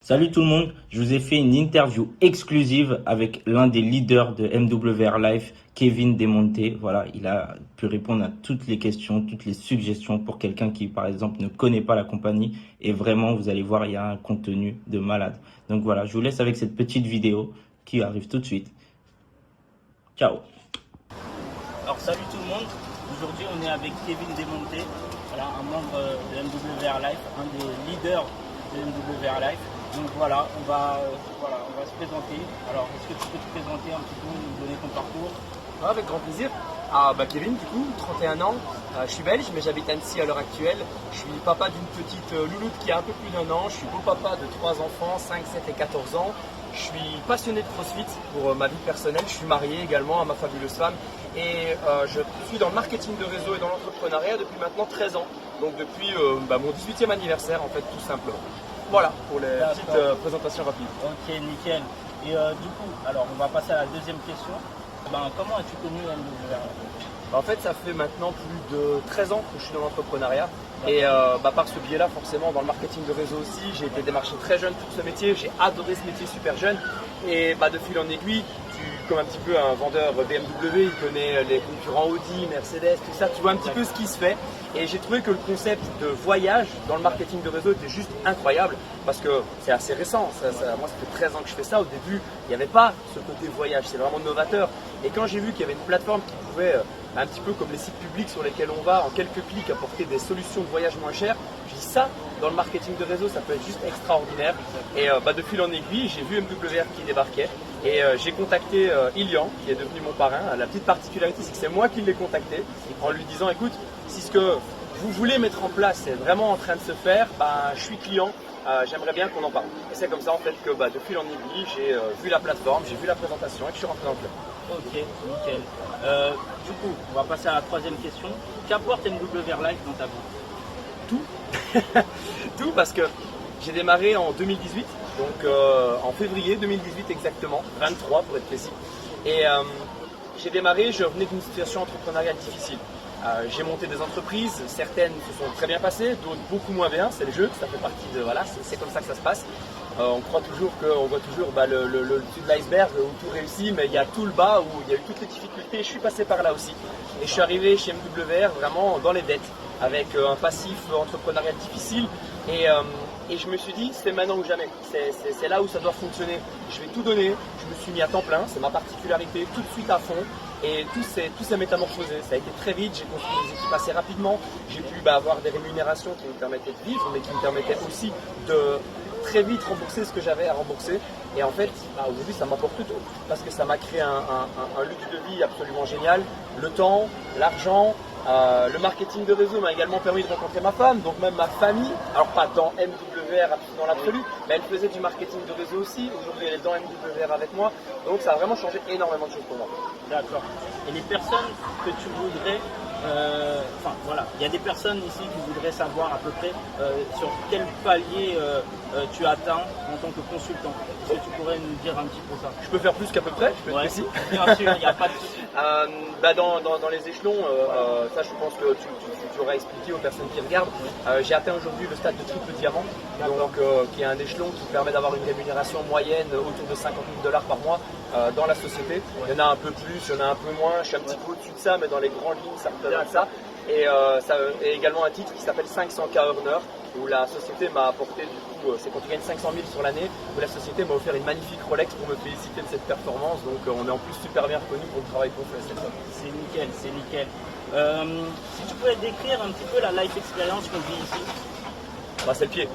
Salut tout le monde, je vous ai fait une interview exclusive avec l'un des leaders de MWR Life, Kevin Demonte. Voilà, il a pu répondre à toutes les questions, toutes les suggestions pour quelqu'un qui, par exemple, ne connaît pas la compagnie. Et vraiment, vous allez voir, il y a un contenu de malade. Donc voilà, je vous laisse avec cette petite vidéo qui arrive tout de suite. Ciao. Alors salut tout le monde, aujourd'hui on est avec Kevin Demonte, voilà, un membre de MWR Life, un des leaders de MWR Life. Donc voilà, on va se présenter. Alors, est-ce que tu peux te présenter un petit peu, nous donner ton parcours? Ouais, avec grand plaisir. Kevin, du coup, 31 ans, je suis belge, mais j'habite Annecy à l'heure actuelle. Je suis papa d'une petite louloute qui a un peu plus d'1 an. Je suis beau-papa de 3 enfants, 5, 7 et 14 ans. Je suis passionné de CrossFit pour ma vie personnelle. Je suis marié également à ma fabuleuse femme. Et je suis dans le marketing de réseau et dans l'entrepreneuriat depuis maintenant 13 ans. Donc depuis mon 18e anniversaire, en fait, tout simplement. Voilà, pour les petites présentations rapides. Ok, nickel. Et du coup, alors on va passer à la deuxième question. Comment as-tu connu MWR? En fait, ça fait maintenant plus de 13 ans que je suis dans l'entrepreneuriat. Et par ce biais-là, forcément, dans le marketing de réseau aussi, j'ai été démarché très jeune pour ce métier. J'ai adoré ce métier super jeune. Et de fil en aiguille, comme un petit peu un vendeur BMW, il connaît les concurrents Audi, Mercedes, tout ça. Tu vois un petit peu ce qui se fait. Et j'ai trouvé que le concept de voyage dans le marketing de réseau était juste incroyable parce que c'est assez récent. Moi, ça fait 13 ans que je fais ça. Au début, il n'y avait pas ce côté voyage. C'est vraiment novateur. Et quand j'ai vu qu'il y avait une plateforme qui pouvait, un petit peu comme les sites publics sur lesquels on va, en quelques clics, apporter des solutions de voyage moins chères, j'ai dit ça, dans le marketing de réseau, ça peut être juste extraordinaire. Et de fil en aiguille, j'ai vu MWR qui débarquait. Et j'ai contacté Ilian, qui est devenu mon parrain. La petite particularité, c'est que c'est moi qui l'ai contacté en lui disant, écoute, si ce que vous voulez mettre en place est vraiment en train de se faire, je suis client, j'aimerais bien qu'on en parle. Et c'est comme ça en fait que de fil en aiguille, j'ai vu la plateforme, j'ai vu la présentation et que je suis rentré dans le club. Ok, nickel. Du coup, on va passer à la troisième question. Qu'apporte MWR Life dans ta vie? Tout. Tout parce que j'ai démarré en 2018, donc en février 2018 exactement, 23 pour être précis. Et j'ai démarré, je revenais d'une situation entrepreneuriale difficile. J'ai monté des entreprises, certaines se sont très bien passées, d'autres beaucoup moins bien, c'est le jeu, ça fait partie de, voilà, c'est comme ça que ça se passe. On croit toujours qu'on voit toujours le dessus de l'iceberg où tout réussit, mais il y a tout le bas où il y a eu toutes les difficultés. Je suis passé par là aussi. Et je suis arrivé chez MWR vraiment dans les dettes, avec un passif entrepreneurial difficile. Et je me suis dit, c'est maintenant ou jamais. C'est là où ça doit fonctionner. Je vais tout donner. Je me suis mis à temps plein, c'est ma particularité, tout de suite à fond. Et tout s'est métamorphosé. Ça a été très vite. J'ai construit des équipes assez rapidement. J'ai pu avoir des rémunérations qui me permettaient de vivre, mais qui me permettaient aussi de très vite rembourser ce que j'avais à rembourser. Et en fait, aujourd'hui, ça m'apporte tout. Parce que ça m'a créé un luxe de vie absolument génial. Le temps, l'argent. Le marketing de réseau m'a également permis de rencontrer ma femme, donc même ma famille, alors pas dans MWR dans l'absolu, mais elle faisait du marketing de réseau aussi. Aujourd'hui, elle est dans MWR avec moi, donc ça a vraiment changé énormément de choses pour moi. D'accord. Et les personnes que tu voudrais, il y a des personnes ici qui voudraient savoir à peu près sur quel palier tu atteins en tant que consultant. Est-ce que tu pourrais nous dire un petit peu ça? Je peux faire plus qu'à peu près, je peux être précis. Bien sûr, il n'y a pas de souci. Dans les échelons, ça je pense que tu auras expliqué aux personnes qui regardent. J'ai atteint aujourd'hui le stade de triple diamant, donc, qui est un échelon qui permet d'avoir une rémunération moyenne autour de 50 000 $ par mois dans la société. Il y en a un peu plus, il y en a un peu moins, je suis un petit peu au-dessus de ça, mais dans les grandes lignes ça représente ça. Et ça est également un titre qui s'appelle 500K Earner, où la société m'a apporté, du coup, c'est quand tu gagnes 500 000 sur l'année, où la société m'a offert une magnifique Rolex pour me féliciter de cette performance. Donc on est en plus super bien reconnu pour le travail qu'on fait. C'est nickel, c'est nickel. Si tu pouvais décrire un petit peu la life experience qu'on vit ici. C'est le pied.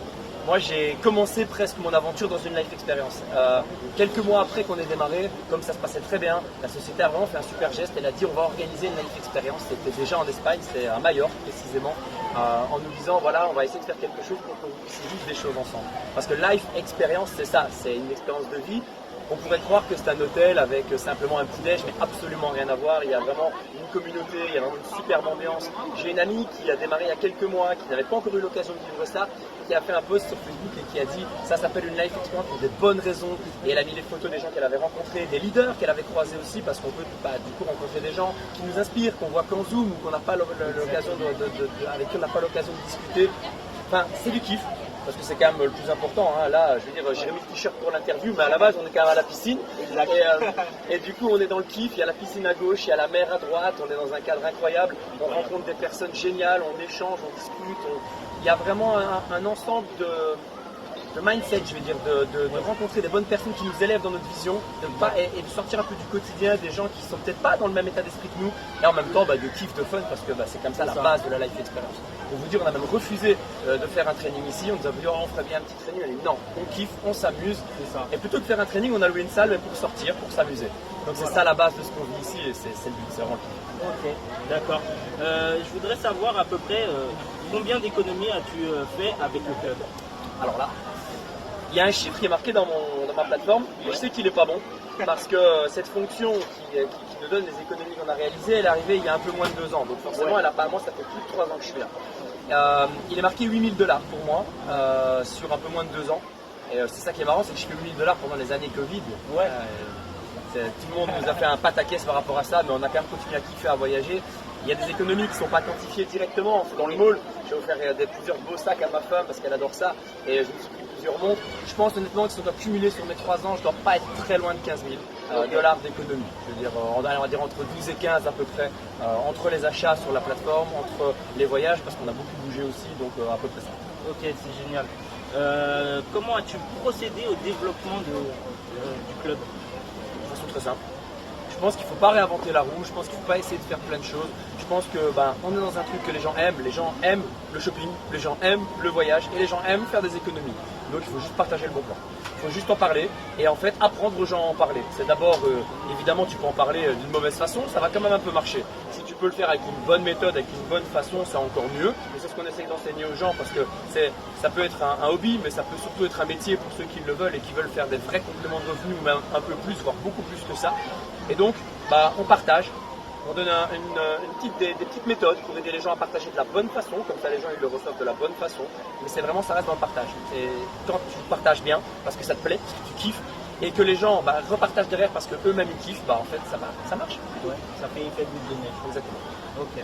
Moi, j'ai commencé presque mon aventure dans une life experience. Quelques mois après qu'on ait démarré, comme ça se passait très bien, la société a vraiment fait un super geste. Elle a dit on va organiser une life experience. C'était déjà en Espagne, c'était à Majorque précisément, en nous disant voilà, on va essayer de faire quelque chose pour qu'on puisse vivre des choses ensemble. Parce que life experience, c'est ça, c'est une expérience de vie. On pourrait croire que c'est un hôtel avec simplement un petit déj, mais absolument rien à voir. Il y a vraiment une communauté, il y a vraiment une superbe ambiance. J'ai une amie qui a démarré il y a quelques mois, qui n'avait pas encore eu l'occasion de vivre ça, qui a fait un post sur Facebook et qui a dit ça s'appelle une life experience pour des bonnes raisons. Et elle a mis les photos des gens qu'elle avait rencontrés, des leaders qu'elle avait croisés aussi, parce qu'on peut du coup rencontrer des gens qui nous inspirent, qu'on voit qu'en Zoom ou qu'on n'a pas l'occasion avec qui on n'a pas l'occasion de discuter. Enfin, c'est du kiff. parce que c'est quand même le plus important. Hein. Là, je veux dire, j'ai remis le t-shirt pour l'interview, mais à la base, on est quand même à la piscine. Et du coup, on est dans le kiff. Il y a la piscine à gauche, il y a la mer à droite. On est dans un cadre incroyable. On rencontre des personnes géniales, on échange, on discute. Il y a vraiment un ensemble de mindset, je veux dire, de rencontrer des bonnes personnes qui nous élèvent dans notre vision, et de sortir un peu du quotidien, des gens qui sont peut-être pas dans le même état d'esprit que nous, et en même temps de kiff, de fun, parce que c'est comme ça la base de la life experience. Pour vous dire, on a même refusé de faire un training ici, on nous a dit on ferait bien un petit training, on a dit non, on kiffe, on s'amuse, et plutôt que de faire un training, on a loué une salle pour sortir, pour s'amuser. Donc c'est ça la base de ce qu'on vit ici, et c'est le but, c'est vraiment le kiff. Ok, d'accord. Je voudrais savoir à peu près combien d'économies as-tu fait avec le club? Alors là, il y a un chiffre qui est marqué dans ma plateforme, et je sais qu'il n'est pas bon, parce que cette fonction qui nous donne les économies qu'on a réalisées, elle est arrivée il y a un peu moins de 2 ans. Donc forcément, elle a pas, moi, ça fait plus de 3 ans que je suis là. Il est marqué $8 000 pour moi, sur un peu moins de 2 ans. Et c'est ça qui est marrant, c'est que je fais $8 000 pendant les années Covid. Tout le monde nous a fait un pataquès par rapport à ça, mais on a quand même continué à kiffer, à voyager. Il y a des économies qui ne sont pas quantifiées directement. Dans le mall, j'ai offert plusieurs beaux sacs à ma femme parce qu'elle adore ça. Et je me suis pris plusieurs montres. Je pense honnêtement que si on doit cumuler sur mes 3 ans, je ne dois pas être très loin de 15 000 dollars d'économie. Je veux dire, on va dire entre 12 et 15 à peu près, entre les achats sur la plateforme, entre les voyages, parce qu'on a beaucoup bougé aussi, donc à peu près ça. Ok, c'est génial. Comment as-tu procédé au développement du club? De façon très simple. Je pense qu'il ne faut pas réinventer la roue, je pense qu'il ne faut pas essayer de faire plein de choses. Je pense que on est dans un truc que les gens aiment le shopping, les gens aiment le voyage et les gens aiment faire des économies. Donc il faut juste partager le bon plan. Il faut juste en parler et en fait apprendre aux gens à en parler. C'est d'abord, évidemment tu peux en parler d'une mauvaise façon, ça va quand même un peu marcher. Si tu peux le faire avec une bonne méthode, avec une bonne façon, c'est encore mieux. Et c'est ce qu'on essaye d'enseigner aux gens parce que ça peut être un hobby, mais ça peut surtout être un métier pour ceux qui le veulent et qui veulent faire des vrais compléments de revenus ou même un peu plus, voire beaucoup plus que ça. Et donc, on partage, on donne des petites méthodes pour aider les gens à partager de la bonne façon, comme ça les gens ils le reçoivent de la bonne façon, mais c'est vraiment, ça reste dans le partage. Et quand tu partages bien, parce que ça te plaît, parce que tu kiffes, et que les gens repartagent derrière parce qu'eux-mêmes ils kiffent, en fait ça marche. Ouais, ça fait effet boule de neige. Exactement. Ok.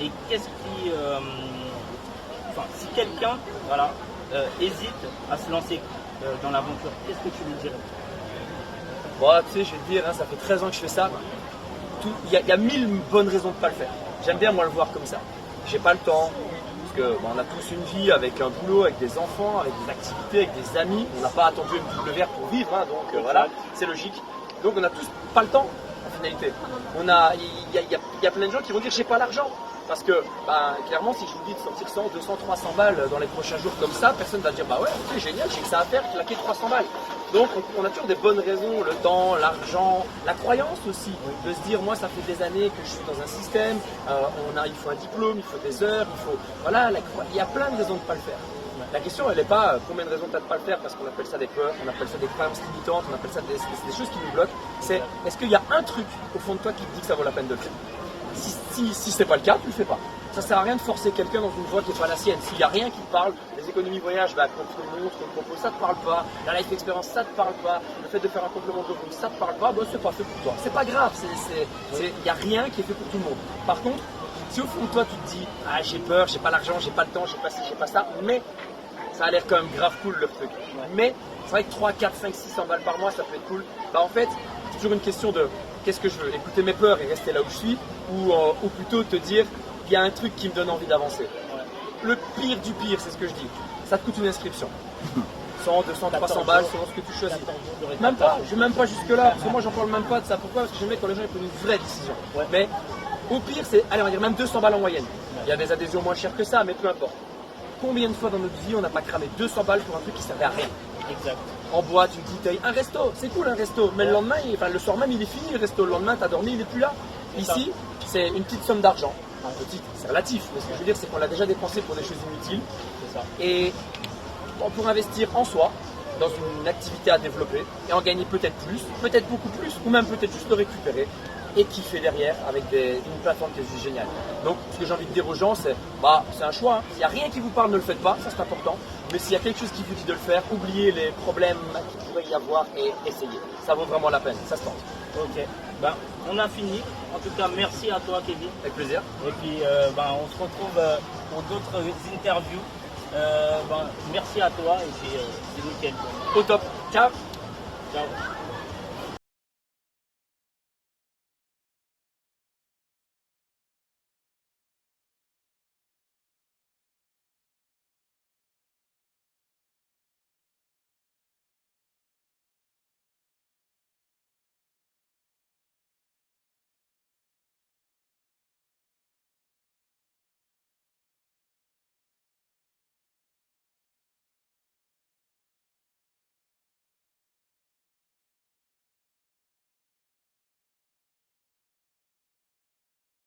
Et qu'est-ce qui... si quelqu'un hésite à se lancer dans l'aventure, qu'est-ce que tu lui dirais? Bon, tu sais, je vais te dire, ça fait 13 ans que je fais ça. Il y a 1000 bonnes raisons de ne pas le faire. J'aime bien moi le voir comme ça. J'ai pas le temps, parce qu'on a tous une vie avec un boulot, avec des enfants, avec des activités, avec des amis. On n'a pas attendu une double verre pour vivre, donc voilà, c'est logique. Donc on n'a tous pas le temps, en finalité. Il y a plein de gens qui vont dire j'ai pas l'argent. Parce que clairement, si je vous dis de sortir 100, 200, 300 balles dans les prochains jours comme ça, personne va dire bah ouais, c'est génial, j'ai que ça à faire, claquer 300 balles. Donc on a toujours des bonnes raisons, le temps, l'argent, la croyance aussi, de se dire moi ça fait des années que je suis dans un système, il faut un diplôme, il faut des heures, il y a plein de raisons de ne pas le faire. La question elle n'est pas combien de raisons tu as de ne pas le faire parce qu'on appelle ça des peurs, on appelle ça des croyances limitantes, on appelle ça des choses qui nous bloquent. C'est est-ce qu'il y a un truc au fond de toi qui te dit que ça vaut la peine de le faire? Si ce n'est pas le cas, tu ne le fais pas. Ça ne sert à rien de forcer quelqu'un dans une voie qui n'est pas la sienne. S'il n'y a rien qui te parle, les économies voyage, qu'on te montre, qu'on te propose, ça ne te parle pas. La life experience, ça ne te parle pas. Le fait de faire un complément de revenu, ça ne te parle pas. C'est pas fait pour toi. C'est pas grave. Il n'y a rien qui est fait pour tout le monde. Par contre, si au fond de toi tu te dis j'ai peur, j'ai pas l'argent, j'ai pas le temps, j'ai pas ci, j'ai pas ça, mais ça a l'air quand même grave cool le truc. Mais c'est vrai que 3, 4, 5, 600 balles par mois, ça peut être cool. En fait, c'est toujours une question de qu'est-ce que je veux, écouter mes peurs et rester là où je suis, ou plutôt te dire il y a un truc qui me donne envie d'avancer. Le pire du pire, c'est ce que je dis, ça te coûte une inscription. 100, 200, 300 balles selon ce que tu choisis. Même pas, je vais même pas jusque là, parce que moi j'en parle même pas de ça. Pourquoi? Parce que j'aime bien quand les gens ils prennent une vraie décision. Mais au pire, c'est, allez, on va dire même 200 balles en moyenne. Il y a des adhésions moins chères que ça, mais peu importe. Combien de fois dans notre vie on n'a pas cramé 200 balles pour un truc qui servait à rien? Exact. En boîte, une bouteille, un resto, c'est cool un resto, mais le lendemain, le soir même il est fini le resto, le lendemain t'as dormi, il est plus là. Ici, c'est une petite somme d'argent. Petite, c'est relatif, mais ce que je veux dire c'est qu'on l'a déjà dépensé pour des choses inutiles. C'est ça. Et pour investir en soi, dans une activité à développer, et en gagner peut-être plus, peut-être beaucoup plus, ou même peut-être juste le récupérer, et kiffer derrière avec une plateforme qui est juste géniale. Donc ce que j'ai envie de dire aux gens c'est un choix, s'il n'y a rien qui vous parle ne le faites pas, ça c'est important, mais s'il y a quelque chose qui vous dit de le faire, oubliez les problèmes qu'il pourrait y avoir et essayez, ça vaut vraiment la peine, ça se tente. Ok, on a fini, en tout cas merci à toi Kevin. Avec plaisir. Et puis on se retrouve pour d'autres interviews merci à toi et c'est nickel. Au top. Ciao. Ciao.